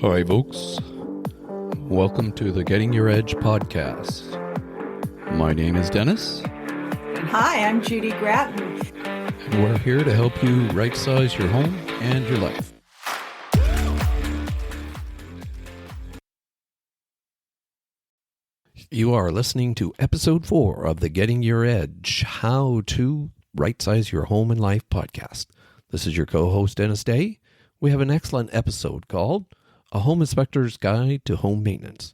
Hi, folks. Welcome to the Getting Your Edge podcast. My name is Dennis. And hi, I'm Judy Gratton. And we're here to help you right-size your home and your life. You are listening to episode 4 of the Getting Your Edge, How to Right-Size Your Home and Life podcast. This is your co-host, Dennis Day. We have an excellent episode called A Home Inspector's Guide to Home Maintenance.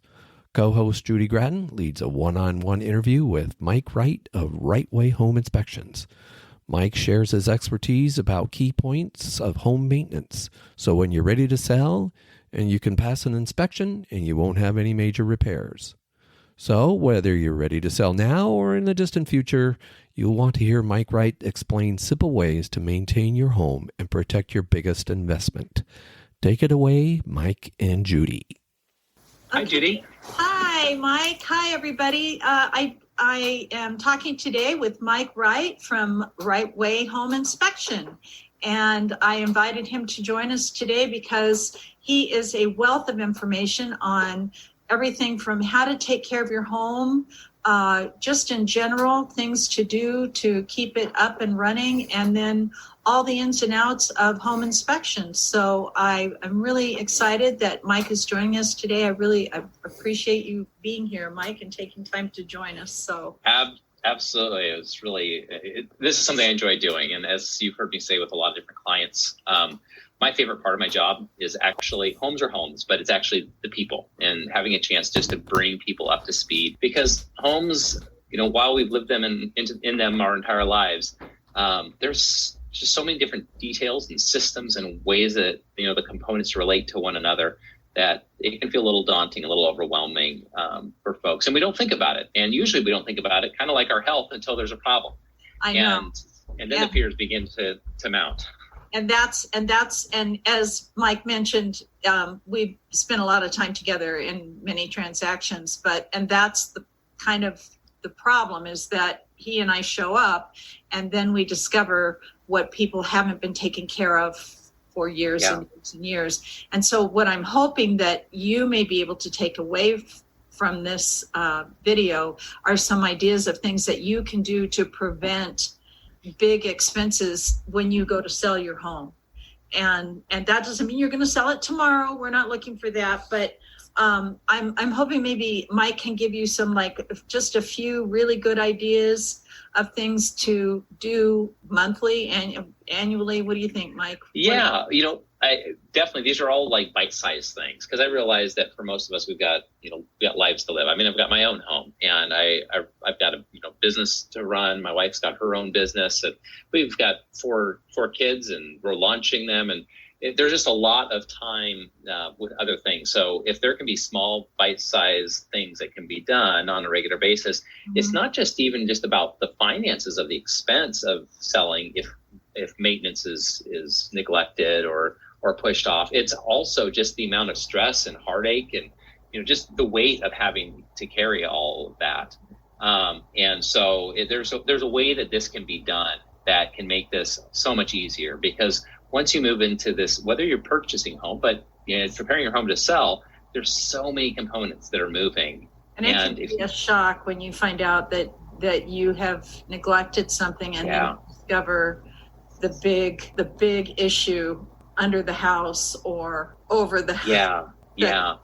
Co-host Judy Gratton leads a one-on-one interview with Mike Wright of Wrightway Home Inspections. Mike shares his expertise about key points of home maintenance, so when you're ready to sell, and you can pass an inspection and you won't have any major repairs. So whether you're ready to sell now or in the distant future, you'll want to hear Mike Wright explain simple ways to maintain your home and protect your biggest investment. Take it away, Mike and Judy. Hi, Judy. Hi, Mike. Hi, everybody. I am talking today with Mike Wright from Wrightway Home Inspection. And I invited him to join us today because he is a wealth of information on everything from how to take care of your home, just in general, things to do to keep it up and running, and then all the ins and outs of home inspections. So I'm really excited that Mike is joining us today. I appreciate you being here, Mike, and taking time to join us. So Absolutely. It's really, this is something I enjoy doing. And as you've heard me say with a lot of different clients, my favorite part of my job is actually homes are homes, but it's actually the people and having a chance just to bring people up to speed, because homes, while we've lived them in them our entire lives, there's just so many different details and systems and ways that, the components relate to one another that it can feel a little daunting, a little overwhelming for folks. And we don't think about it. And usually we don't think about it, kind of like our health, until there's a problem. I know. And then the fears begin to mount. And as Mike mentioned, we've spent a lot of time together in many transactions, and that's the kind of the problem, is that he and I show up and then we discover what people haven't been taken care of for years and years and years. And so what I'm hoping that you may be able to take away from this video are some ideas of things that you can do to prevent big expenses when you go to sell your home. And that doesn't mean you're going to sell it tomorrow. We're not looking for that. But I'm hoping maybe Mike can give you some, just a few really good ideas of things to do monthly and annually. What do you think, Mike? Yeah, I definitely, these are all like bite-sized things, because I realize that for most of us, we've got lives to live. I mean, I've got my own home, and I've got a business to run. My wife's got her own business, and we've got four kids, and we're launching them, and there's just a lot of time with other things. So if there can be small bite-sized things that can be done on a regular basis, it's not just about the finances of the expense of selling if maintenance is neglected or pushed off. It's also just the amount of stress and heartache and just the weight of having to carry all of that. And so there's a way that this can be done that can make this so much easier, because once you move into this, whether you're purchasing a home, but preparing your home to sell, there's so many components that are moving. And it can be a shock when you find out that you have neglected something and then discover the big issue under the house or over the house. Yeah.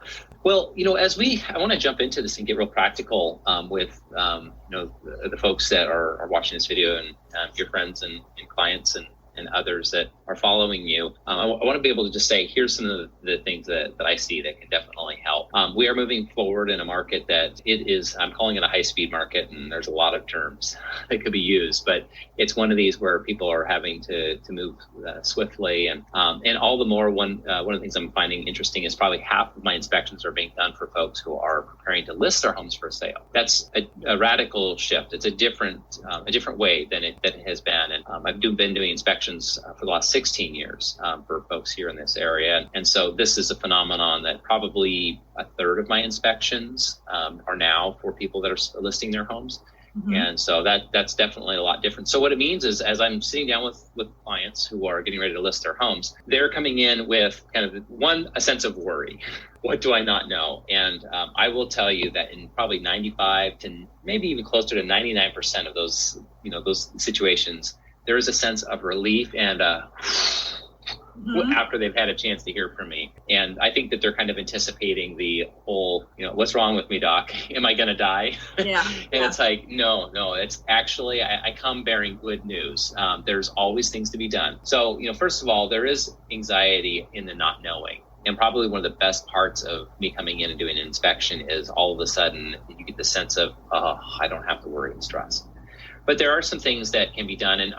Well, I want to jump into this and get real practical with the folks that are watching this video, and your friends and clients and others that are following you. I want to be able to just say, here's some of the things that I see that can definitely help. We are moving forward in a market that I'm calling it a high-speed market, and there's a lot of terms that could be used, but it's one of these where people are having to move swiftly, and all the more, one of the things I'm finding interesting is probably half of my inspections are being done for folks who are preparing to list their homes for sale. That's a radical shift. It's a different way than it has been, and I've been doing inspections for the last 16 years for folks here in this area. And so this is a phenomenon that probably a third of my inspections are now for people that are listing their homes. And so that's definitely a lot different. So what it means is, as I'm sitting down with clients who are getting ready to list their homes, they're coming in with kind of a sense of worry. What do I not know? And I will tell you that in probably 95 to maybe even closer to 99% of those situations, there is a sense of relief and after they've had a chance to hear from me. And I think that they're kind of anticipating the whole, what's wrong with me, doc? Am I going to die? Yeah. It's like, no, it's actually, I come bearing good news. There's always things to be done. So, first of all, there is anxiety in the not knowing. And probably one of the best parts of me coming in and doing an inspection is all of a sudden you get the sense of, I don't have to worry and stress. But there are some things that can be done, and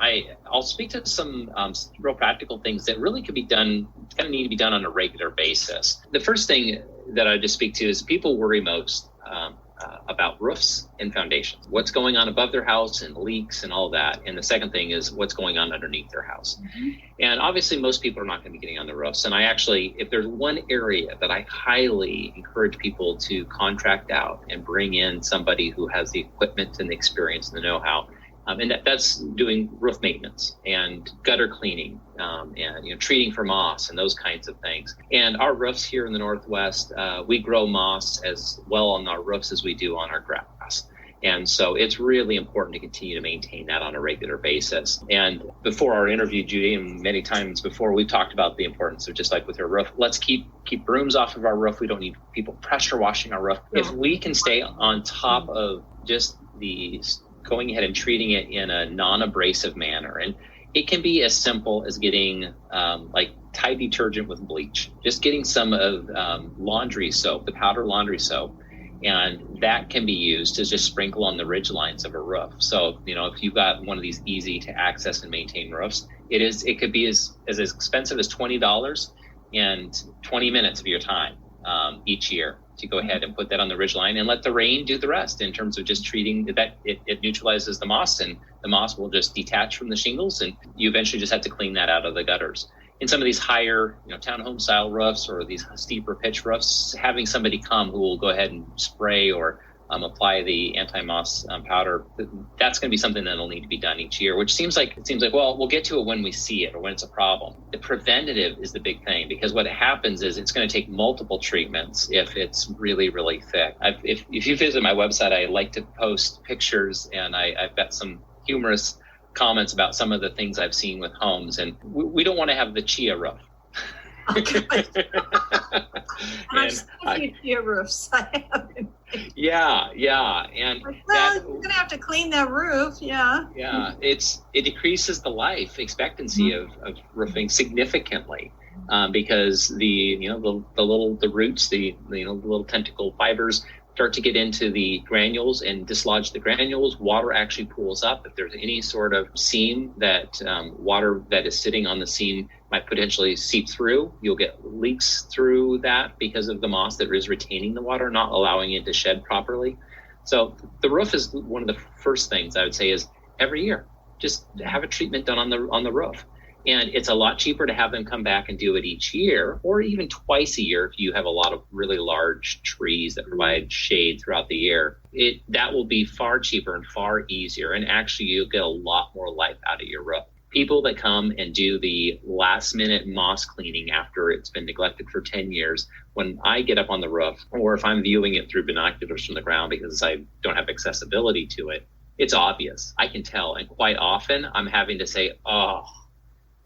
I'll speak to some real practical things that really could be done, kind of need to be done on a regular basis. The first thing that I just speak to is people worry most about roofs and foundations, what's going on above their house and leaks and all that. And the second thing is what's going on underneath their house. And obviously most people are not going to be getting on the roofs. And I actually, if there's one area that I highly encourage people to contract out and bring in somebody who has the equipment and the experience and the know-how, and that's doing roof maintenance and gutter cleaning, and treating for moss and those kinds of things. And our roofs here in the Northwest, we grow moss as well on our roofs as we do on our grass. And so it's really important to continue to maintain that on a regular basis. And before our interview, Judy, and many times before, we talked about the importance of, just like with your roof, let's keep brooms off of our roof. We don't need people pressure washing our roof. If we can stay on top of just the going ahead and treating it in a non-abrasive manner. And it can be as simple as getting like Tide detergent with bleach, just getting some of laundry soap, the powder laundry soap, and that can be used to just sprinkle on the ridge lines of a roof. So, if you've got one of these easy to access and maintain roofs, it could be as expensive as $20 and 20 minutes of your time each year to go ahead and put that on the ridge line and let the rain do the rest in terms of just treating that. It neutralizes the moss, and the moss will just detach from the shingles, and you eventually just have to clean that out of the gutters. In some of these higher, townhome style roofs or these steeper pitch roofs, having somebody come who will go ahead and spray or apply the anti-moss powder, that's going to be something that'll need to be done each year, which seems like, well, we'll get to it when we see it or when it's a problem. The preventative is the big thing, because what happens is it's going to take multiple treatments if it's really, really thick. If you visit my website, I like to post pictures, and I've got some humorous comments about some of the things I've seen with homes, and we don't want to have the chia roof. Okay. I've seen chia roofs. I haven't. Yeah, and you're gonna have to clean that roof. Yeah, it decreases the life expectancy of roofing significantly, because the roots, the little tentacle fibers start to get into the granules and dislodge the granules. Water actually pools up. If there's any sort of seam that water that is sitting on the seam might potentially seep through, you'll get leaks through that because of the moss that is retaining the water, not allowing it to shed properly. So the roof is one of the first things I would say is every year, just have a treatment done on the roof. And it's a lot cheaper to have them come back and do it each year, or even twice a year if you have a lot of really large trees that provide shade throughout the year. That will be far cheaper and far easier, and actually you'll get a lot more life out of your roof. People that come and do the last minute moss cleaning after it's been neglected for 10 years, when I get up on the roof, or if I'm viewing it through binoculars from the ground because I don't have accessibility to it, it's obvious. I can tell. And quite often I'm having to say,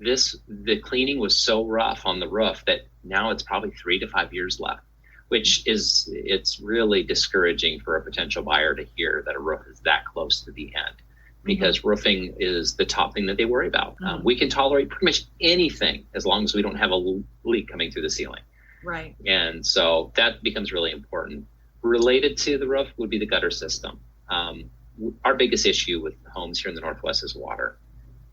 the cleaning was so rough on the roof that now it's probably 3 to 5 years left, it's really discouraging for a potential buyer to hear that a roof is that close to the end, because roofing is the top thing that they worry about. We can tolerate pretty much anything as long as we don't have a leak coming through the ceiling. Right. And so that becomes really important. Related to the roof would be the gutter system. Our biggest issue with homes here in the Northwest is water.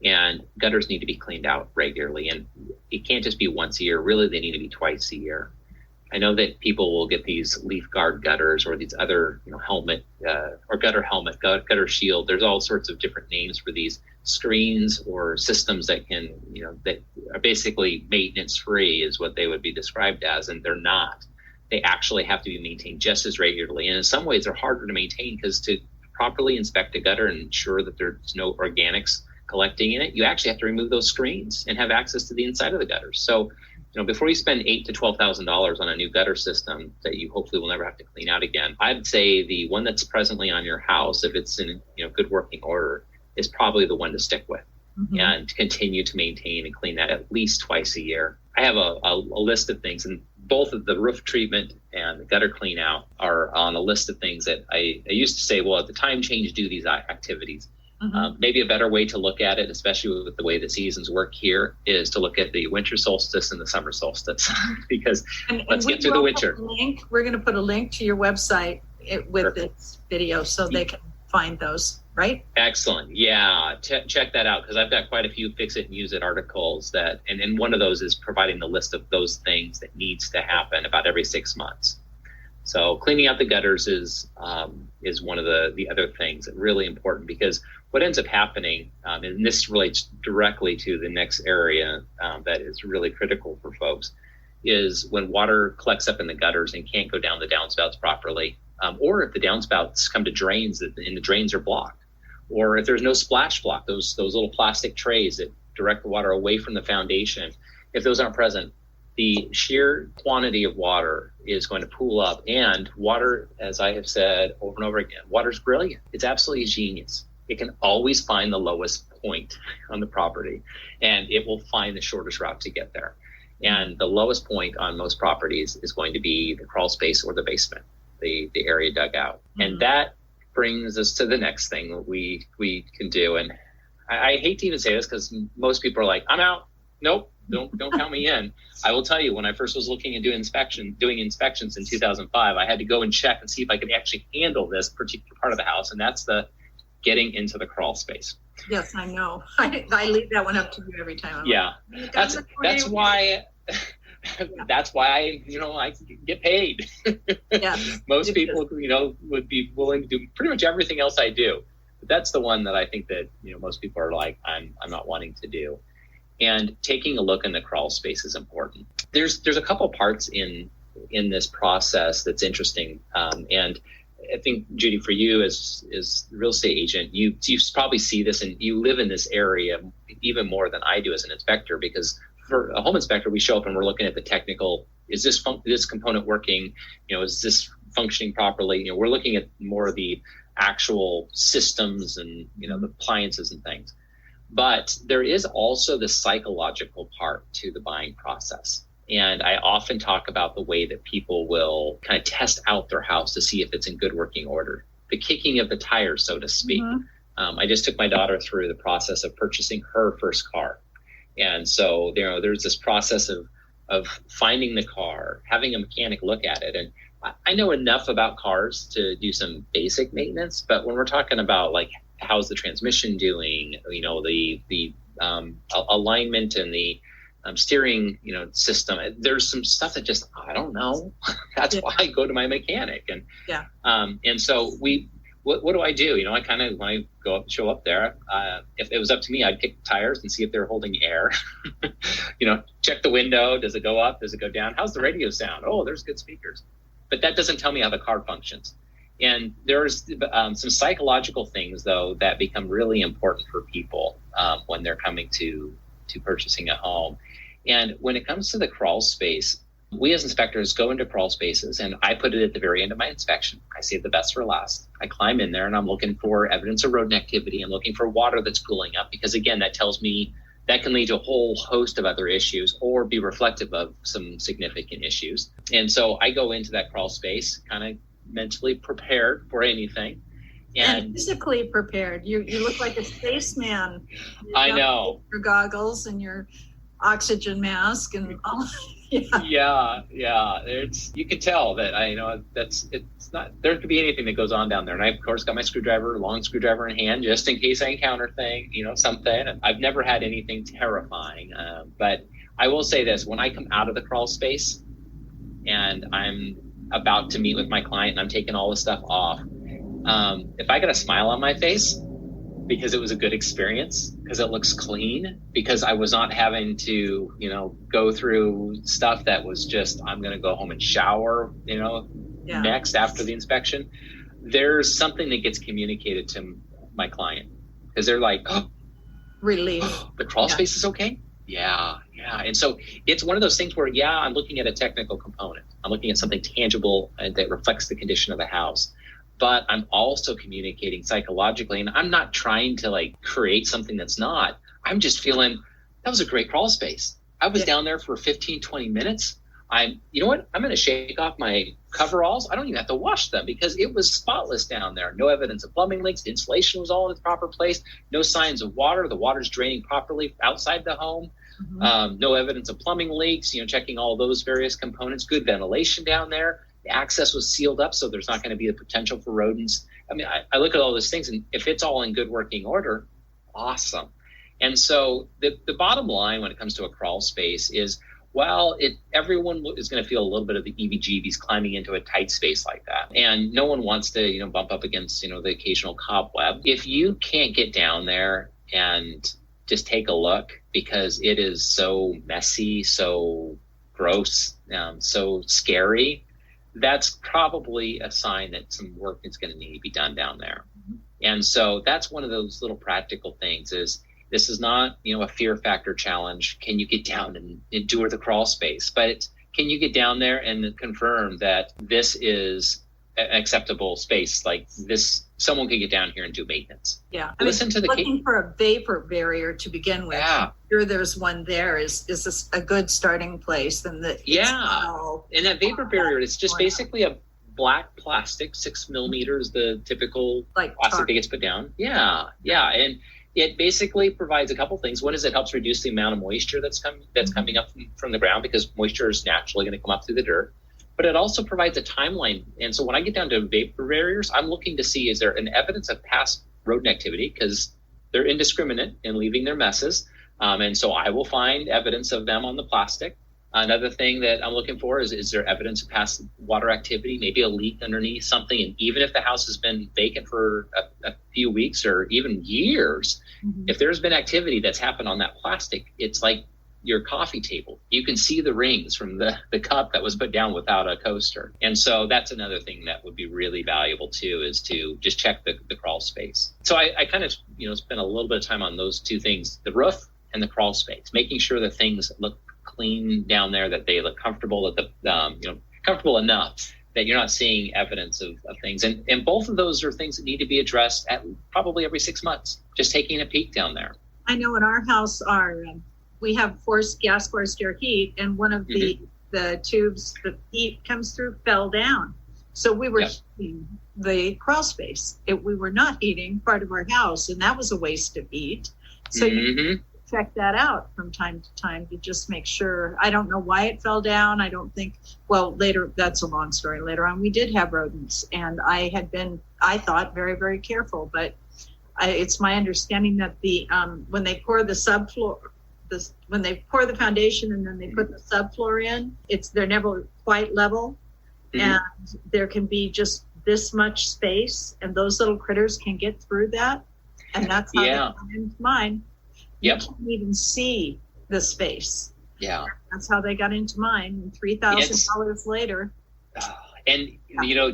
And gutters need to be cleaned out regularly, and it can't just be once a year. Really, they need to be twice a year. I know that people will get these leaf guard gutters or these other, helmet or gutter helmet, gutter shield. There's all sorts of different names for these screens or systems that can, that are basically maintenance free is what they would be described as, and they're not. They actually have to be maintained just as regularly. And in some ways, they're harder to maintain because to properly inspect a gutter and ensure that there's no organics collecting in it, you actually have to remove those screens and have access to the inside of the gutters. So, before you spend $8,000 to $12,000 on a new gutter system that you hopefully will never have to clean out again, I'd say the one that's presently on your house, if it's in good working order, is probably the one to stick with, and continue to maintain and clean that at least twice a year. I have a list of things, and both of the roof treatment and the gutter clean out are on a list of things that I used to say, well, at the time change, do these activities. Maybe a better way to look at it, especially with the way the seasons work here, is to look at the winter solstice and the summer solstice, because let's get through the winter. We're going to put a link to your website with this video so they can find those, right? Excellent. Yeah, check that out, because I've got quite a few Fix It and Use It articles that, and one of those is providing the list of those things that needs to happen about every 6 months. So cleaning out the gutters is one of the other things that really important, because what ends up happening, and this relates directly to the next area that is really critical for folks, is when water collects up in the gutters and can't go down the downspouts properly, or if the downspouts come to drains and the drains are blocked, or if there's no splash block, those little plastic trays that direct the water away from the foundation, if those aren't present, the sheer quantity of water is going to pool up. And water, as I have said over and over again, water's brilliant. It's absolutely genius. It can always find the lowest point on the property, and it will find the shortest route to get there. And the lowest point on most properties is going to be the crawl space or the basement, the area dug out. And that brings us to the next thing that we can do. And I hate to even say this, because most people are like, I'm out. Nope. Don't count me in. I will tell you, when I first was looking at doing inspections in 2005, I had to go and check and see if I could actually handle this particular part of the house, and that's the getting into the crawl space. Yes, I know. I leave that one up to you every time. That's why I get paid. Yeah. Most people would be willing to do pretty much everything else I do, but that's the one that I think that most people are like, I'm not wanting to do. And taking a look in the crawl space is important. There's a couple parts in this process that's interesting, and I think, Judy, for you as the real estate agent, you probably see this, and you live in this area even more than I do as an inspector, because for a home inspector, we show up and we're looking at the technical. Is this component working? Is this functioning properly? We're looking at more of the actual systems and the appliances and things. But there is also the psychological part to the buying process. And I often talk about the way that people will kind of test out their house to see if it's in good working order. The kicking of the tires, so to speak. I just took my daughter through the process of purchasing her first car. And so, there's this process of finding the car, having a mechanic look at it. And I know enough about cars to do some basic maintenance, but when we're talking about like, how's the transmission doing, the alignment and the steering, system, there's some stuff that just, I don't know. That's why I go to my mechanic. And so what do I do? I kind of, when I show up there, if it was up to me, I'd kick the tires and see if they're holding air, check the window. Does it go up? Does it go down? How's the radio sound? Oh, there's good speakers. But that doesn't tell me how the car functions. And there's some psychological things, though, that become really important for people when they're coming to purchasing a home. And when it comes to the crawl space, we as inspectors go into crawl spaces, and I put it at the very end of my inspection. I save the best for last. I climb in there, and I'm looking for evidence of rodent activity. I'm looking for water that's pooling up, because, again, that tells me that can lead to a whole host of other issues or be reflective of some significant issues. And so I go into that crawl space kind of mentally prepared for anything, and physically prepared. You look like a spaceman. I know. Your goggles and your oxygen mask and all. Yeah. You can tell that it's not, there could be anything that goes on down there. And I, of course, got my long screwdriver in hand, just in case I encounter something. I've never had anything terrifying, but I will say this: when I come out of the crawl space and I'm about to meet with my client and I'm taking all this stuff off, if I got a smile on my face because it was a good experience, because it looks clean, because I was not having to go through stuff that was just, I'm going to go home and shower next after the inspection, there's something that gets communicated to my client because they're like, oh, relief. The crawl space is okay. Yeah. And so it's one of those things where, I'm looking at a technical component. I'm looking at something tangible that reflects the condition of the house. But I'm also communicating psychologically, and I'm not trying to like create something that's not. I'm just feeling that was a great crawl space. I was down there for 15, 20 minutes. You know what? I'm going to shake off my coveralls. I don't even have to wash them because it was spotless down there. No evidence of plumbing leaks. The insulation was all in its proper place. No signs of water. The water's draining properly outside the home. Mm-hmm. No evidence of plumbing leaks, checking all those various components. Good ventilation down there. The access was sealed up, so there's not going to be the potential for rodents. I mean, I look at all those things, and if it's all in good working order, awesome. And so the bottom line when it comes to a crawl space is, everyone is going to feel a little bit of the EBGBs climbing into a tight space like that. And no one wants to, bump up against, the occasional cobweb. If you can't get down there and just take a look because it is so messy, so gross, so scary, that's probably a sign that some work is going to need to be done down there. Mm-hmm. And so that's one of those little practical things is, this is not, a fear factor challenge. Can you get down and endure the crawl space? But can you get down there and confirm that this is an acceptable space? Like this, someone can get down here and do maintenance. Yeah. Listen to the looking for a vapor barrier to begin with. Yeah. Sure, there's one there. Is this a good starting place? And and that vapor barrier is just basically a black plastic, 6 millimeters, the typical plastic that gets put down. Yeah. And it basically provides a couple things. One is it helps reduce the amount of moisture that's coming up from the ground because moisture is naturally going to come up through the dirt. But it also provides a timeline. And so when I get down to vapor barriers, I'm looking to see, is there an evidence of past rodent activity? Because they're indiscriminate in leaving their messes. And so I will find evidence of them on the plastic. Another thing that I'm looking for is there evidence of past water activity, maybe a leak underneath something. And even if the house has been vacant for a few weeks or even years, if there's been activity that's happened on that plastic, it's like your coffee table. You can see the rings from the cup that was put down without a coaster. And so that's another thing that would be really valuable too, is to just check the crawl space. So I kind of, spend a little bit of time on those two things, the roof and the crawl space, making sure that things look clean down there, that they look comfortable, that comfortable enough that you're not seeing evidence of things. And both of those are things that need to be addressed at probably every 6 months, just taking a peek down there. I know in our house, we have gas forced air heat, and one of the tubes, the heat comes through, fell down. So we were heating the crawl space. We were not heating part of our house, and that was a waste of heat. So you check that out from time to time to just make sure. I don't know why it fell down. I don't think, later, that's a long story. Later on, we did have rodents, and I thought, very, very careful. But it's my understanding that when they pour the subfloor, when they pour the foundation and then they put the subfloor in, they're never quite level. And there can be just this much space, and those little critters can get through that. And that's how they come into mine. Yep. You can't even see the space. Yeah. That's how they got into mine. And $3,000 later. And,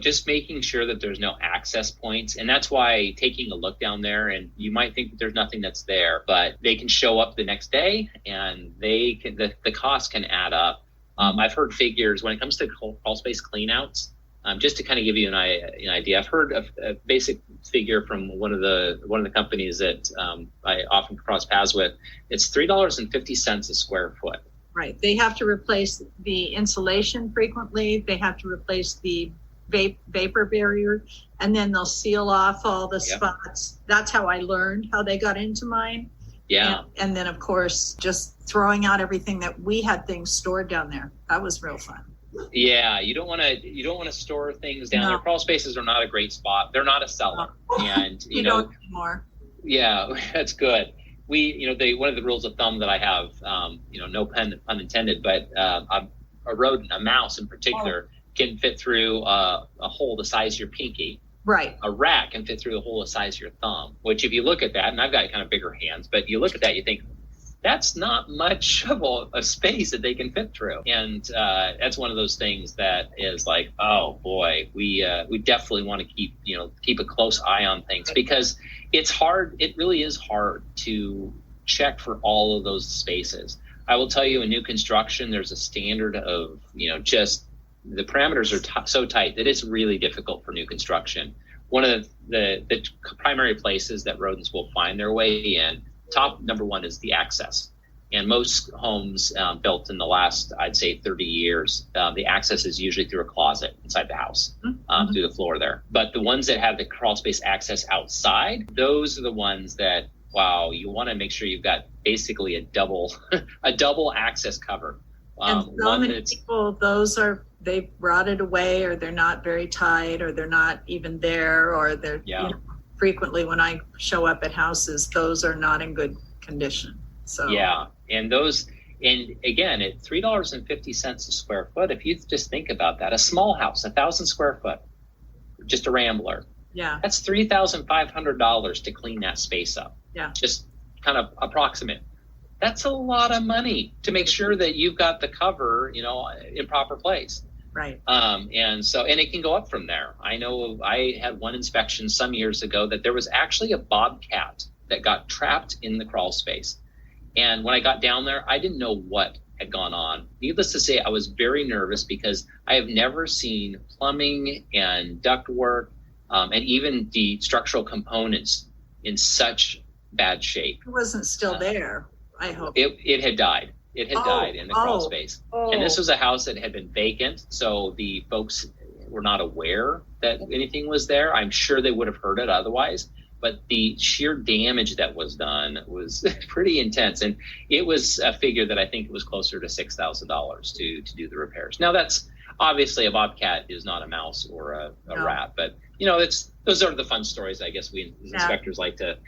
just making sure that there's no access points. And that's why taking a look down there, and you might think that there's nothing that's there, but they can show up the next day, and the cost can add up. I've heard figures when it comes to crawl space cleanouts. Just to kind of give you an idea, I've heard a basic figure from one of the companies that I often cross paths with. It's $3.50 a square foot. Right. They have to replace the insulation frequently. They have to replace the vapor barrier, and then they'll seal off all the spots. That's how I learned how they got into mine. Yeah. And then, of course, just throwing out everything that we had things stored down there. That was real fun. Yeah, you don't want to store things down there. Crawl spaces are not a great spot. They're not a cellar, and you don't anymore. Yeah, that's good. We, one of the rules of thumb that I have, no pun intended, but a rodent, a mouse in particular, can fit through a hole the size of your pinky. Right. A rat can fit through the hole the size of your thumb. Which, if you look at that, and I've got kind of bigger hands, but you look at that, you think that's not much of a space that they can fit through. And that's one of those things that is like, oh boy, we definitely want to keep a close eye on things, because it's hard. It really is hard to check for all of those spaces. I will tell you, in new construction, there's a standard of, just the parameters are so tight that it's really difficult for new construction. One of the primary places that rodents will find their way in, top number one, is the access. And most homes built in the last, I'd say, 30 years, the access is usually through a closet inside the house, through the floor there. But the ones that have the crawl space access outside, those are the ones that, wow, you want to make sure you've got basically a double access cover. And so many people, they've rotted away, or they're not very tight, or they're not even there, or they're frequently when I show up at houses, those are not in good condition. So yeah, and again, at $3.50 a square foot, if you just think about that, a small house, 1,000 square foot, just a rambler, that's $3,500 to clean that space up. Yeah, just kind of approximate. That's a lot of money to make sure that you've got the cover, in proper place. Right. And it can go up from there. I know I had one inspection some years ago that there was actually a bobcat that got trapped in the crawl space. And when I got down there, I didn't know what had gone on. Needless to say, I was very nervous, because I have never seen plumbing and ductwork and even the structural components in such bad shape. It wasn't still there, I hope. It had died. It had died in the crawl space. And this was a house that had been vacant, so the folks were not aware that anything was there. I'm sure they would have heard it otherwise. But the sheer damage that was done was pretty intense. And it was a figure that I think it was closer to $6,000 to do the repairs. Now, that's obviously, a bobcat is not a mouse or a rat, but those are the fun stories, I guess, we as inspectors like to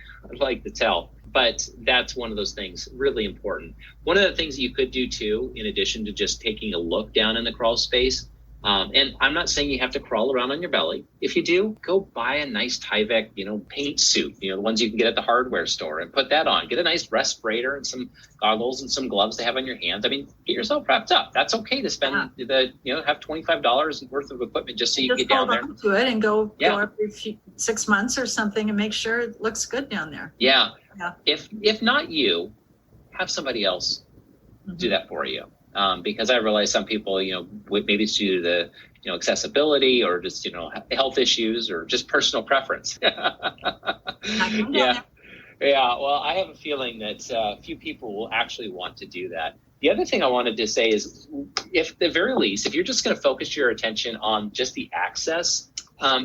tell. But that's one of those things, really important. One of the things that you could do too, in addition to just taking a look down in the crawl space, and I'm not saying you have to crawl around on your belly. If you do, go buy a nice Tyvek, paint suit, the ones you can get at the hardware store, and put that on. Get a nice respirator and some goggles and some gloves to have on your hands. I mean, get yourself prepped up. That's okay to spend have $25 worth of equipment just so you can get down there. Just hold on to it and go every 6 months or something and make sure it looks good down there. Yeah. If not you, have somebody else do that for you. Because I realize some people, maybe it's due to the, accessibility, or just, health issues, or just personal preference. Yeah. Well, I have a feeling that few people will actually want to do that. The other thing I wanted to say is, if the very least, if you're just going to focus your attention on just the access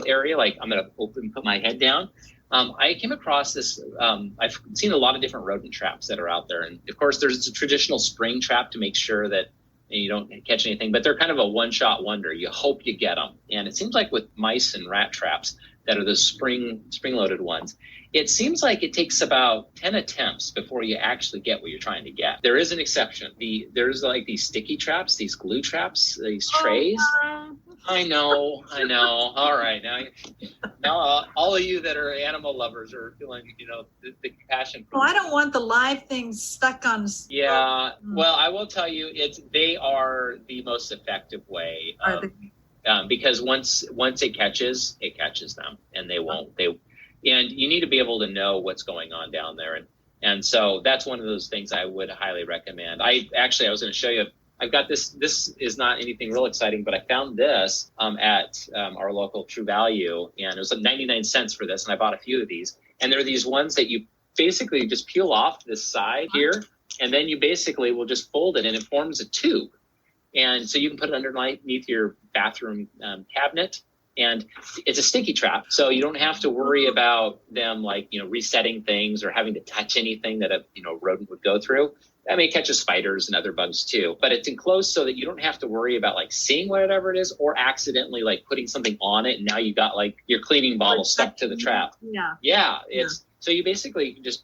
area, like I'm going to put my head down. I came across this, I've seen a lot of different rodent traps that are out there. And of course, there's a traditional spring trap to make sure that you don't catch anything, but they're kind of a one-shot wonder. You hope you get them. And it seems like with mice and rat traps that are the spring-loaded ones, it seems like it takes about 10 attempts before you actually get what you're trying to get. There is an exception. There's like these sticky traps, these glue traps, these trays. I know. All right. Now all of you that are animal lovers are feeling, the compassion. Well, I don't want the live things stuck on. Yeah. Well, I will tell you, they are the most effective way. Because once it catches them, and and you need to be able to know what's going on down there. And so that's one of those things I would highly recommend. I was going to show you. I've got this. This is not anything real exciting, but I found this at our local True Value, and it was like 99 cents for this. And I bought a few of these. And they're these ones that you basically just peel off this side here, and then you basically will just fold it, and it forms a tube. And so you can put it underneath your bathroom cabinet. And it's a sticky trap, so you don't have to worry about them resetting things or having to touch anything that a rodent would go through. That may catch spiders and other bugs too, but it's enclosed so that you don't have to worry about seeing whatever it is, or accidentally putting something on it, and now you got your cleaning bottle stuck to the trap. So you basically just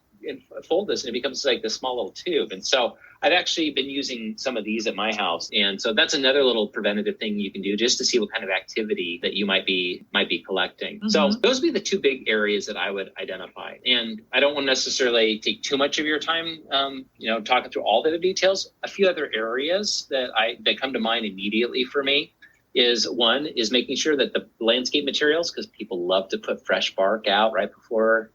fold this, and it becomes this small little tube. And so I've actually been using some of these at my house. And so that's another little preventative thing you can do just to see what kind of activity that you might be collecting. Mm-hmm. So those would be the two big areas that I would identify. And I don't want to necessarily take too much of your time, talking through all the details. A few other areas that come to mind immediately for me is making sure that the landscape materials, because people love to put fresh bark out right before,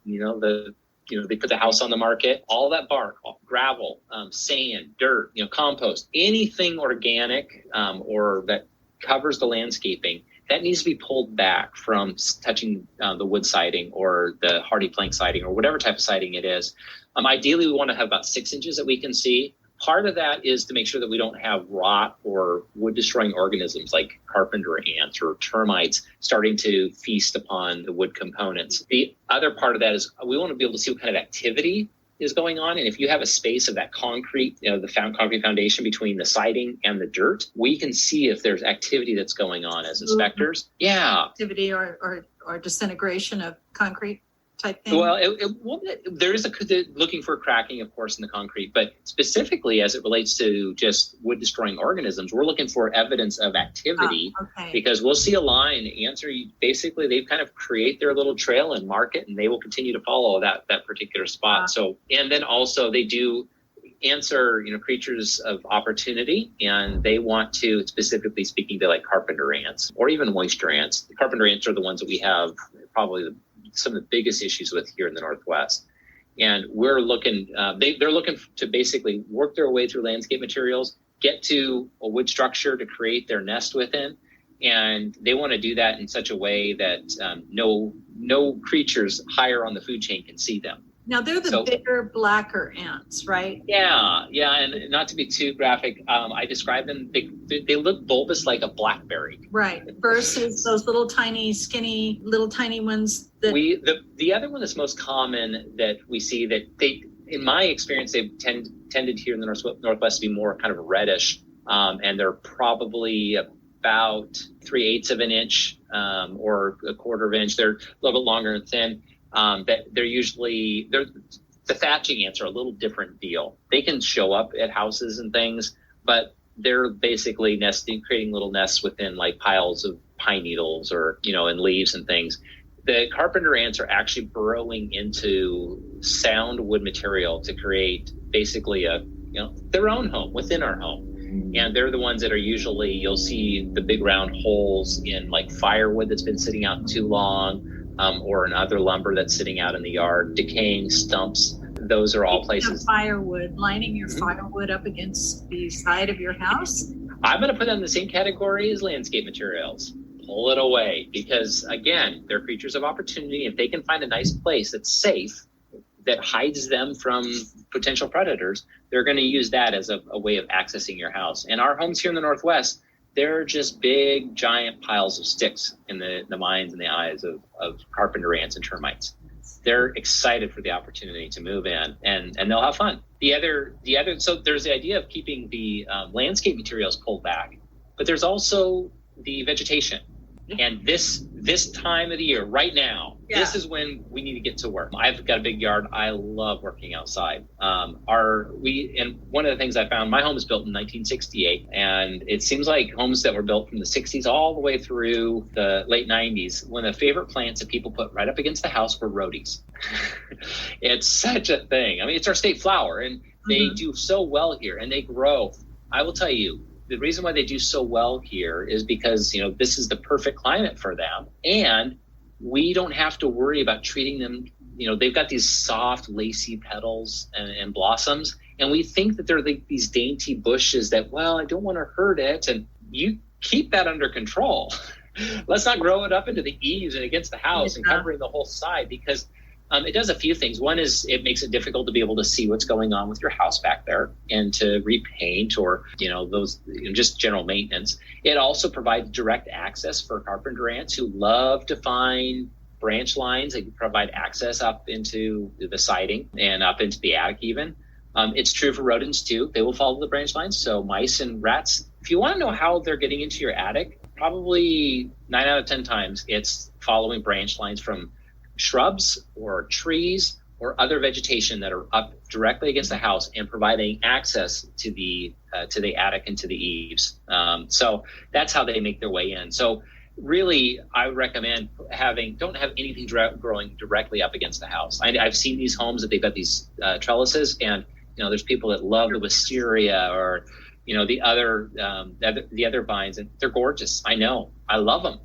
they put the house on the market. All that bark, gravel, sand, dirt, compost, anything organic or that covers the landscaping, that needs to be pulled back from touching the wood siding or the hardy plank siding or whatever type of siding it is. Ideally, we want to have about 6 inches that we can see. Part of that is to make sure that we don't have rot or wood-destroying organisms like carpenter ants or termites starting to feast upon the wood components. The other part of that is we want to be able to see what kind of activity is going on. And if you have a space of that concrete, the concrete foundation between the siding and the dirt, we can see if there's activity that's going on as inspectors. Yeah. Activity or disintegration of concrete type thing? Well, there is looking for cracking, of course, in the concrete, but specifically as it relates to just wood-destroying organisms, we're looking for evidence of activity because we'll see a line. Basically, they kind of create their little trail and mark it, and they will continue to follow that particular spot. So, and then also they do answer, creatures of opportunity, and they want to, specifically speaking to like carpenter ants or even moisture ants. The carpenter ants are the ones that we have probably some of the biggest issues with here in the Northwest. And we're looking, they're looking to basically work their way through landscape materials, get to a wood structure to create their nest within. And they want to do that in such a way that no creatures higher on the food chain can see them. Now they're the bigger, blacker ants, right? Yeah. And not to be too graphic, I describe them, they look bulbous like a blackberry. Right. Versus those little tiny, skinny, little tiny ones. The other one that's most common that we see that in my experience, they've tended here in the Northwest to be more kind of reddish. And they're probably about 3/8 of an inch or 1/4 of an inch. They're a little bit longer and thin. That the thatching ants are a little different deal. They can show up at houses and things, but they're basically creating little nests within like piles of pine needles or, and leaves and things. The carpenter ants are actually burrowing into sound wood material to create basically their own home within our home. And they're the ones that are usually, you'll see the big round holes in like firewood that's been sitting out too long. Or another lumber that's sitting out in the yard, decaying stumps. Those are all places. Firewood, lining your firewood up against the side of your house? I'm going to put them in the same category as landscape materials. Pull it away because, again, they're creatures of opportunity. If they can find a nice place that's safe, that hides them from potential predators, they're going to use that as a way of accessing your house. And our homes here in the Northwest, they're just big, giant piles of sticks in the minds and the eyes of carpenter ants and termites. They're excited for the opportunity to move in, and they'll have fun. So there's the idea of keeping the landscape materials pulled back, but there's also the vegetation. And this time of the year, right now, this is when we need to get to work. I've got a big yard. I love working outside. And one of the things I found, my home was built in 1968, and it seems like homes that were built from the 60s all the way through the late 90s, one of the favorite plants that people put right up against the house were rhodioes. It's such a thing. I mean, it's our state flower, and they do so well here, and they grow. I will tell you, the reason why they do so well here is because, this is the perfect climate for them. And we don't have to worry about treating them. They've got these soft, lacy petals and blossoms. And we think that they're these dainty bushes that, I don't want to hurt it. And you keep that under control. Let's not grow it up into the eaves and against the house and covering the whole side, because it does a few things. One is it makes it difficult to be able to see what's going on with your house back there and to repaint or, just general maintenance. It also provides direct access for carpenter ants who love to find branch lines. They provide access up into the siding and up into the attic even. It's true for rodents too. They will follow the branch lines. So mice and rats, if you want to know how they're getting into your attic, probably 9 out of 10 times it's following branch lines from shrubs or trees or other vegetation that are up directly against the house and providing access to the attic and to the eaves. So that's how they make their way in. So really, I would recommend don't have anything growing directly up against the house. I've seen these homes that they've got these trellises, and there's people that love the wisteria or the other vines, and they're gorgeous. I know, I love them.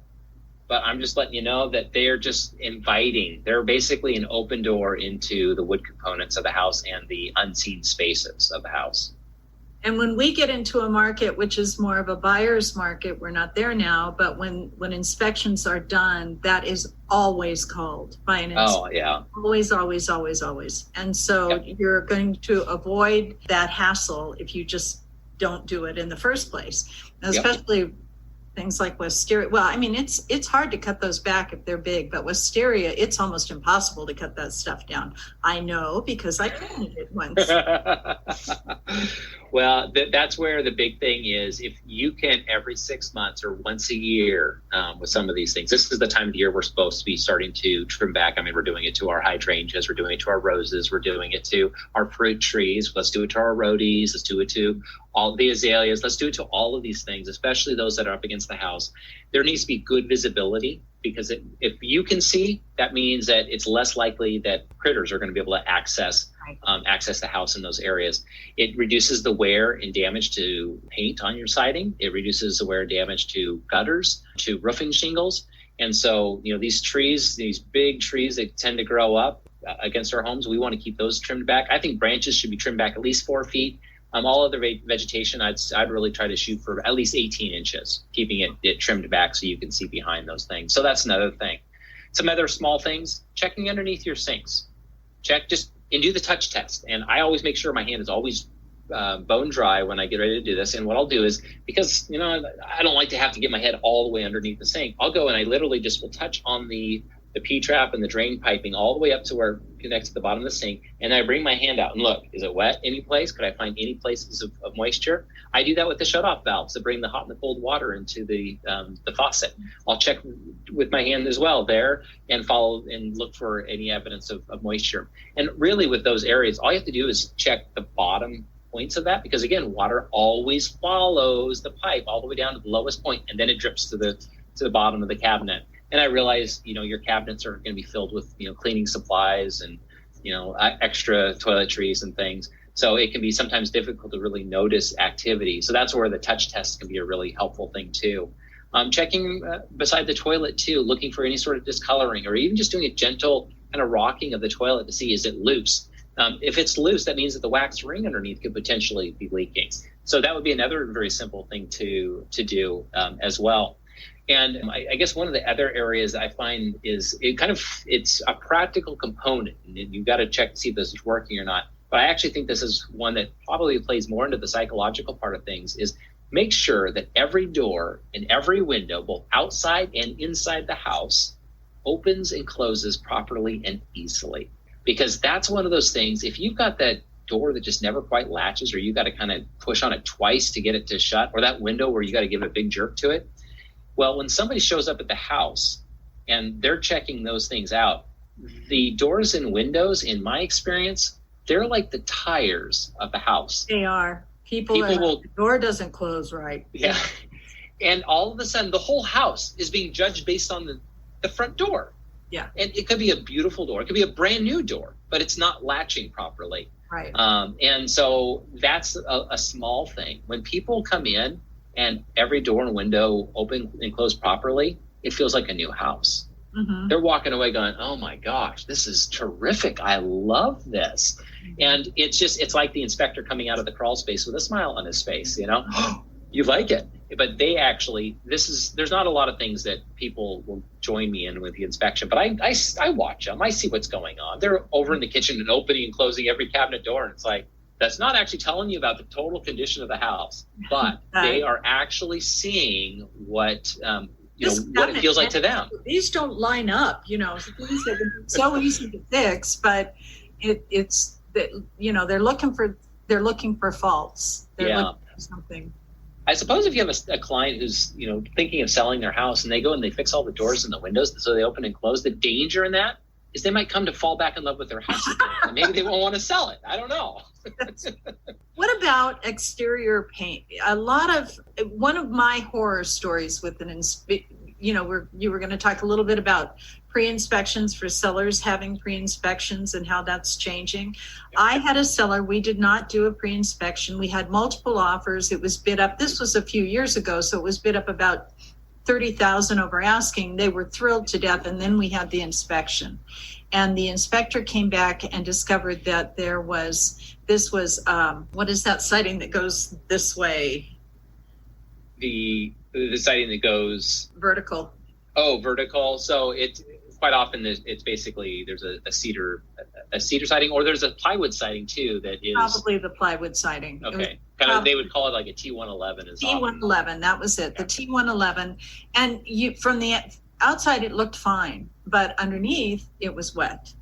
But I'm just letting you know that they are just inviting. They're basically an open door into the wood components of the house and the unseen spaces of the house. And when we get into a market, which is more of a buyer's market, we're not there now, but when inspections are done, that is always called by an inspector. Oh, yeah. Always, always, always, always. And so You're going to avoid that hassle if you just don't do it in the first place, especially things like wisteria. Well, I mean, it's hard to cut those back if they're big, but wisteria, it's almost impossible to cut that stuff down. I know, because I planted it once. Well, that's where the big thing is. If you can every 6 months or once a year with some of these things, this is the time of the year we're supposed to be starting to trim back. I mean, we're doing it to our hydrangeas, we're doing it to our roses, we're doing it to our fruit trees. Let's do it to our rhodies. Let's do it to all the azaleas. Let's do it to all of these things, especially those that are up against the house. There needs to be good visibility, because if you can see, that means that it's less likely that critters are going to be able to access the house in those areas. It reduces the wear and damage to paint on your siding. It reduces the wear and damage to gutters, to roofing shingles. And so, these trees, these big trees that tend to grow up against our homes, we want to keep those trimmed back. I think branches should be trimmed back at least 4 feet. All other vegetation, I'd really try to shoot for at least 18 inches, keeping it trimmed back so you can see behind those things. So that's another thing. Some other small things, checking underneath your sinks. And do the touch test. And I always make sure my hand is always bone dry when I get ready to do this. And what I'll do is, because I don't like to have to get my head all the way underneath the sink, I'll go and I literally just will touch on the P-trap and the drain piping all the way up to where it connects to the bottom of the sink. And I bring my hand out and look, is it wet any place? Could I find any places of moisture? I do that with the shutoff valves that bring the hot and the cold water into the faucet. I'll check with my hand as well there and follow and look for any evidence of moisture. And really with those areas, all you have to do is check the bottom points of that, because again, water always follows the pipe all the way down to the lowest point, and then it drips to the bottom of the cabinet. And I realize, your cabinets are going to be filled with, cleaning supplies and, extra toiletries and things. So it can be sometimes difficult to really notice activity. So that's where the touch test can be a really helpful thing too. Checking beside the toilet too, looking for any sort of discoloring, or even just doing a gentle kind of rocking of the toilet to see, is it loose? If it's loose, that means that the wax ring underneath could potentially be leaking. So that would be another very simple thing to do as well. And I guess one of the other areas I find is it's a practical component, and you've got to check to see if this is working or not. But I actually think this is one that probably plays more into the psychological part of things, is make sure that every door and every window, both outside and inside the house, opens and closes properly and easily. Because that's one of those things, if you've got that door that just never quite latches, or you got to kind of push on it twice to get it to shut, or that window where you got to give a big jerk to it, well, when somebody shows up at the house and they're checking those things out, the doors and windows, in my experience, they're like the tires of the house. They are. People will, the door doesn't close right. Yeah. And all of a sudden, the whole house is being judged based on the front door. Yeah. And it could be a beautiful door. It could be a brand new door, but it's not latching properly. Right. And so that's a small thing. When people come in and every door and window open and close properly, it feels like a new house. Mm-hmm. They're walking away going, oh my gosh, this is terrific. I love this. And it's like the inspector coming out of the crawl space with a smile on his face, you like it. But they actually, there's not a lot of things that people will join me in with the inspection, but I watch them. I see what's going on. They're over in the kitchen and opening and closing every cabinet door. And it's like, that's not actually telling you about the total condition of the house, but they are actually seeing what it feels like to them. These don't line up, things that are so easy to fix, but it's they're looking for faults. They're looking for something. I suppose if you have a client who's thinking of selling their house and they go and they fix all the doors and the windows so they open and close, the danger in that is they might come to fall back in love with their house again. And maybe they won't want to sell it. I don't know. What about exterior paint? One of my horror stories with you were going to talk a little bit about pre-inspections for sellers having pre-inspections and how that's changing. I had a seller, we did not do a pre-inspection. We had multiple offers. It was bid up. This was a few years ago, so it was bid up about $30,000 over asking. They were thrilled to death, and then we had the inspection. And the inspector came back and discovered that this was what is that siding that goes this way? The siding that goes vertical. Oh, vertical. So it's quite often it's basically there's a cedar siding, or there's a plywood siding too that is probably the plywood siding. Okay, they would call it like a T111. T111, that was it. The T111, and from the outside it looked fine, but underneath it was wet.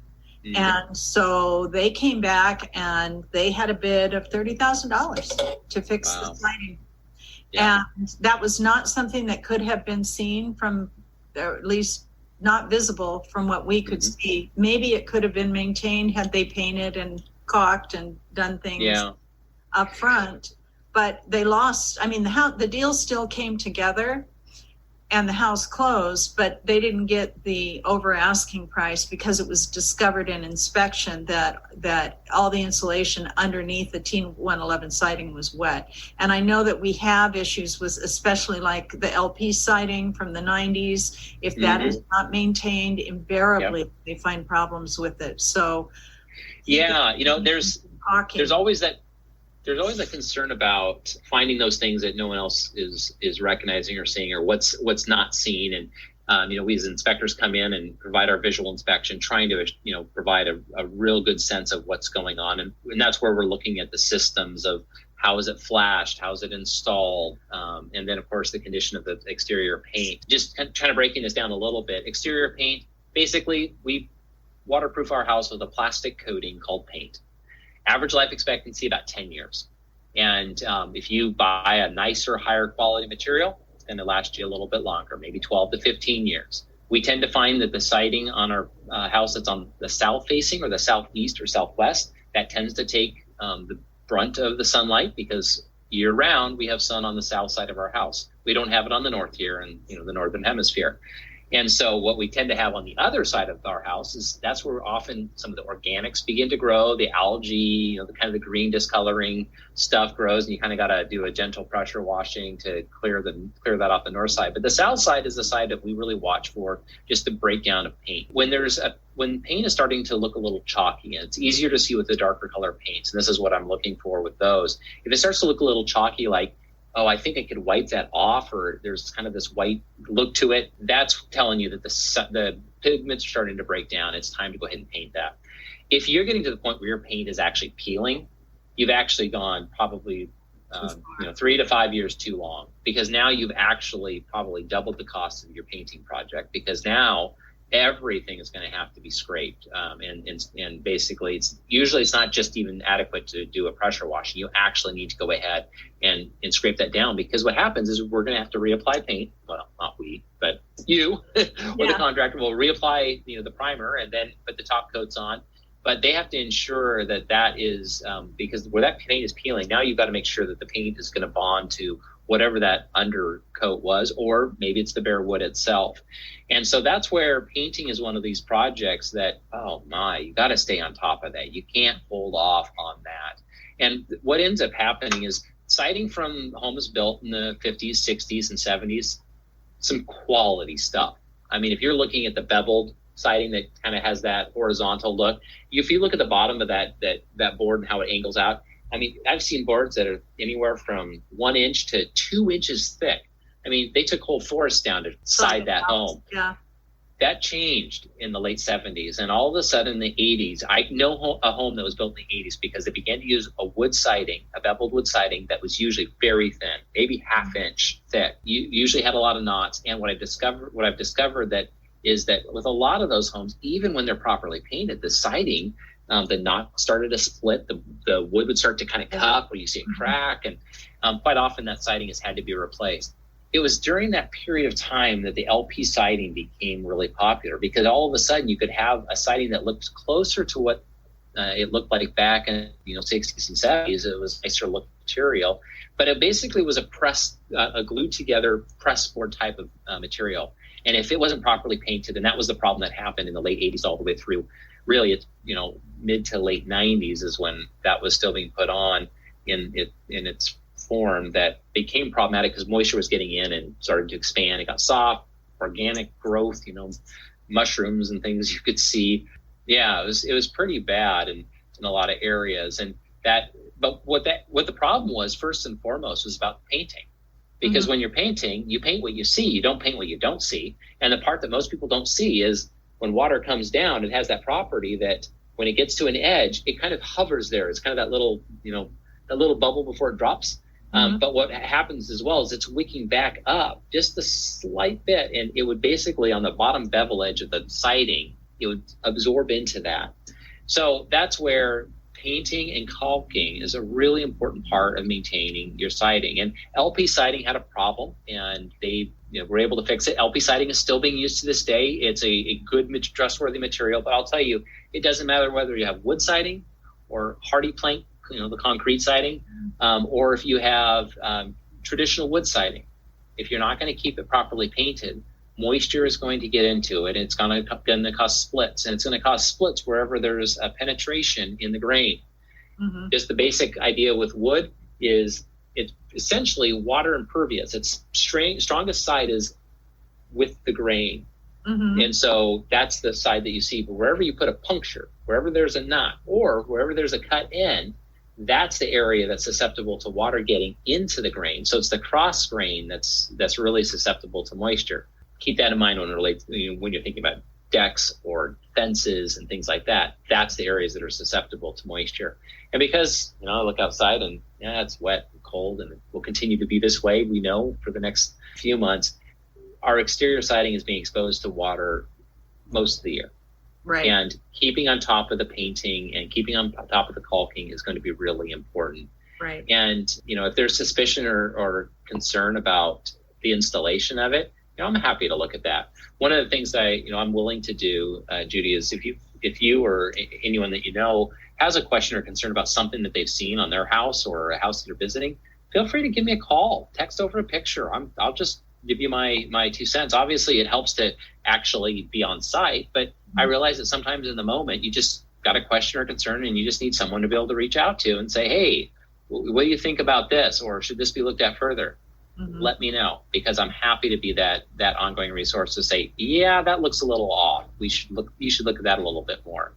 Mm-hmm. And so they came back and they had a bid of $30,000 to fix the siding. Yeah. And that was not something that could have been seen from, or at least not visible from what we could see. Maybe it could have been maintained had they painted and caulked and done things up front, but they lost. I mean, the deal still came together and the house closed, but they didn't get the over asking price because it was discovered in inspection that all the insulation underneath the T111 siding was wet. And I know that we have issues with, especially like the LP siding from the 90s. If that is not maintained, invariably they find problems with it. So there's always a concern about finding those things that no one else is recognizing or seeing, or what's not seen. And we as inspectors come in and provide our visual inspection, trying to provide a real good sense of what's going on, and that's where we're looking at the systems of how is it flashed, how is it installed, and then of course the condition of the exterior paint. Just kind of breaking this down a little bit. Exterior paint, basically we waterproof our house with a plastic coating called paint. Average life expectancy about 10 years. And if you buy a nicer, higher quality material, it's going to last you a little bit longer, maybe 12 to 15 years. We tend to find that the siding on our house that's on the south facing or the southeast or southwest, that tends to take the brunt of the sunlight, because year round we have sun on the south side of our house. We don't have it on the north here in the northern hemisphere. And so what we tend to have on the other side of our house is that's where often some of the organics begin to grow, the algae, the kind of the green discoloring stuff grows, and you kind of got to do a gentle pressure washing to clear that off the north side. But the south side is the side that we really watch for just the breakdown of paint. When paint is starting to look a little chalky, and it's easier to see with the darker color paints, and this is what I'm looking for with those. If it starts to look a little chalky, like, oh, I think I could wipe that off, or there's kind of this white look to it, that's telling you that the pigments are starting to break down. It's time to go ahead and paint that. If you're getting to the point where your paint is actually peeling, you've actually gone probably 3 to 5 years too long, because now you've actually probably doubled the cost of your painting project, because now everything is going to have to be scraped. And basically it's not just even adequate to do a pressure washing. You actually need to go ahead and scrape that down, because what happens is we're going to have to reapply paint. Well, not we, but you or the contractor will reapply, the primer and then put the top coats on. But they have to ensure that is, because where that paint is peeling, now you've got to make sure that the paint is going to bond to whatever that undercoat was, or maybe it's the bare wood itself. And so that's where painting is one of these projects that, you got to stay on top of that. You can't hold off on that. And what ends up happening is siding from homes built in the 50s, 60s, and 70s, some quality stuff. I mean, if you're looking at the beveled siding that kind of has that horizontal look, if you look at the bottom of that board and how it angles out, I mean, I've seen boards that are anywhere from 1 inch to 2 inches thick. I mean, they took whole forests down to side that home. Yeah. That changed in the late 70s. And all of a sudden in the 80s, I know a home that was built in the 80s because they began to use a wood siding, a beveled wood siding that was usually very thin, maybe half inch thick. You usually had a lot of knots. And what I've discovered that is that with a lot of those homes, even when they're properly painted, the siding, the knot started to split, the wood would start to kind of cup, or you see a crack, and quite often that siding has had to be replaced. it was during that period of time that the LP siding became really popular, because all of a sudden you could have a siding that looked closer to what it looked like back in 60s and 70s. It was nicer look material, but it basically was a glued together press board type of material. And if it wasn't properly painted, and that was the problem that happened in the late 80s all the way through, really, it's mid to late 90s is when that was still being put on in its form, that became problematic because moisture was getting in and started to expand. It got soft, organic growth, mushrooms and things you could see. Yeah, it was pretty bad in a lot of areas. But what the problem was, first and foremost, was about painting. Because when you're painting, you paint what you see, you don't paint what you don't see. And the part that most people don't see is when water comes down, it has that property that when it gets to an edge, it kind of hovers there. It's kind of that little, that little bubble before it drops. But what happens as well is it's wicking back up just a slight bit, and it would basically, on the bottom bevel edge of the siding, it would absorb into that. So that's where painting and caulking is a really important part of maintaining your siding. And LP siding had a problem, and they were able to fix it. LP siding is still being used to this day. It's a good, trustworthy material, but I'll tell you, it doesn't matter whether you have wood siding or hardy plank, the concrete siding, or if you have traditional wood siding. If you're not going to keep it properly painted, moisture is going to get into it, and it's going to cause splits, and it's going to cause splits wherever there's a penetration in the grain. Just the basic idea with wood is it's essentially water impervious. Its strongest side is with the grain. And so that's the side that you see. But wherever you put a puncture, wherever there's a knot, or wherever there's a cut in, that's the area that's susceptible to water getting into the grain. So it's the cross grain that's really susceptible to moisture. Keep that in mind when you're thinking about decks or fences and things like that. That's the areas that are susceptible to moisture. And because I look outside and it's wet and cold, and it will continue to be this way, we know, for the next few months, our exterior siding is being exposed to water most of the year. Right. And keeping on top of the painting and keeping on top of the caulking is going to be really important. Right. And if there's suspicion or concern about the installation of it, I'm happy to look at that. One of the things I'm willing to do, Judy, is if you or anyone that has a question or concern about something that they've seen on their house or a house that you're visiting, feel free to give me a call, text over a picture. I'll just give you my 2 cents. Obviously, it helps to actually be on site, but I realize that sometimes in the moment you just got a question or concern, and you just need someone to be able to reach out to and say, hey, what do you think about this? Or should this be looked at further? Let me know, because I'm happy to be that ongoing resource to say, yeah, that looks a little off. You should look at that a little bit more.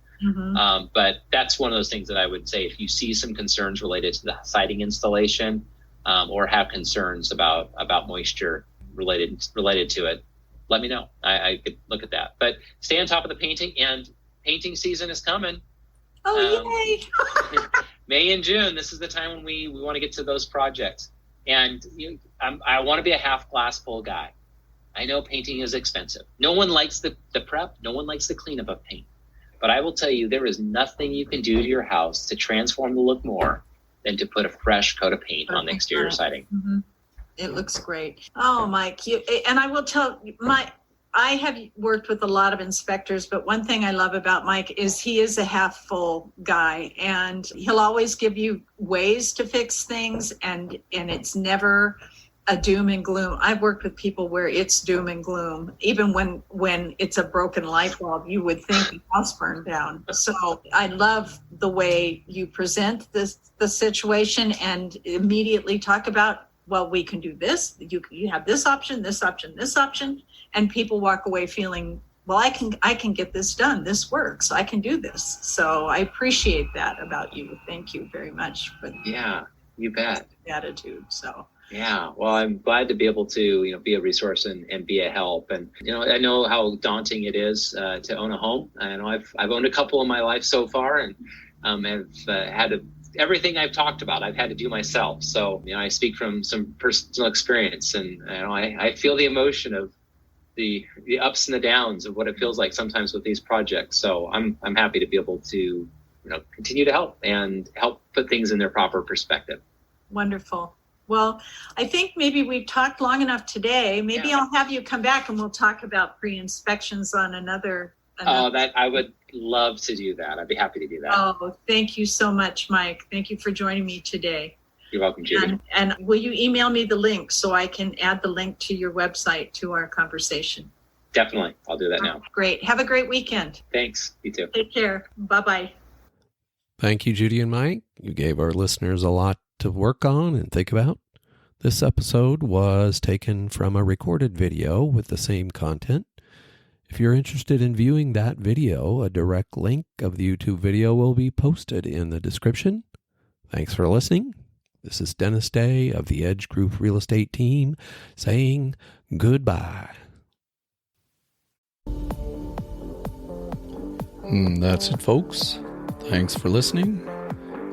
But that's one of those things that I would say, if you see some concerns related to the siding installation, or have concerns about moisture related to it, let me know. I could look at that. But stay on top of the painting, and painting season is coming. Yay! May and June, this is the time when we want to get to those projects. And I want to be a half glass full guy. I know painting is expensive. No one likes the prep. No one likes the cleanup of paint. But I will tell you, there is nothing you can do to your house to transform the look more than to put a fresh coat of paint on the exterior siding. It looks great. Oh, Mike, and I will tell you, I have worked with a lot of inspectors, but one thing I love about Mike is he is a half full guy, and he'll always give you ways to fix things, and it's never a doom and gloom. I've worked with people where it's doom and gloom. Even when it's a broken light bulb, you would think the house burned down. So I love the way you present the situation and immediately talk about, well, we can do this. You have this option, this option, this option. And people walk away feeling, well, I can get this done. This works. I can do this. So I appreciate that about you. Thank you very much for you bet. Attitude. So yeah, well, I'm glad to be able to be a resource and be a help. And I know how daunting it is to own a home. I know I've owned a couple in my life so far, and have had everything I've talked about, I've had to do myself. So I speak from some personal experience, and I feel the emotion of the ups and the downs of what it feels like sometimes with these projects. So I'm happy to be able to continue to help put things in their proper perspective. Wonderful. Well, I think maybe we've talked long enough today. Maybe Yeah. I'll have you come back and we'll talk about pre-inspections on another. Oh, that I would love to do that. I'd be happy to do that. Oh, thank you so much, Mike. Thank you for joining me today. You're welcome, Judy. And will you email me the link so I can add the link to your website to our conversation? Definitely. I'll do that now. Great. Have a great weekend. Thanks. You too. Take care. Bye-bye. Thank you, Judy and Mike. You gave our listeners a lot to work on and think about. This episode was taken from a recorded video with the same content. If you're interested in viewing that video, a direct link of the YouTube video will be posted in the description. Thanks for listening. This is Dennis Day of the Edge Group Real Estate Team saying goodbye. That's it, folks. Thanks for listening.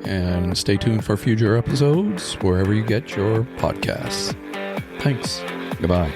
And stay tuned for future episodes wherever you get your podcasts. Thanks. Goodbye.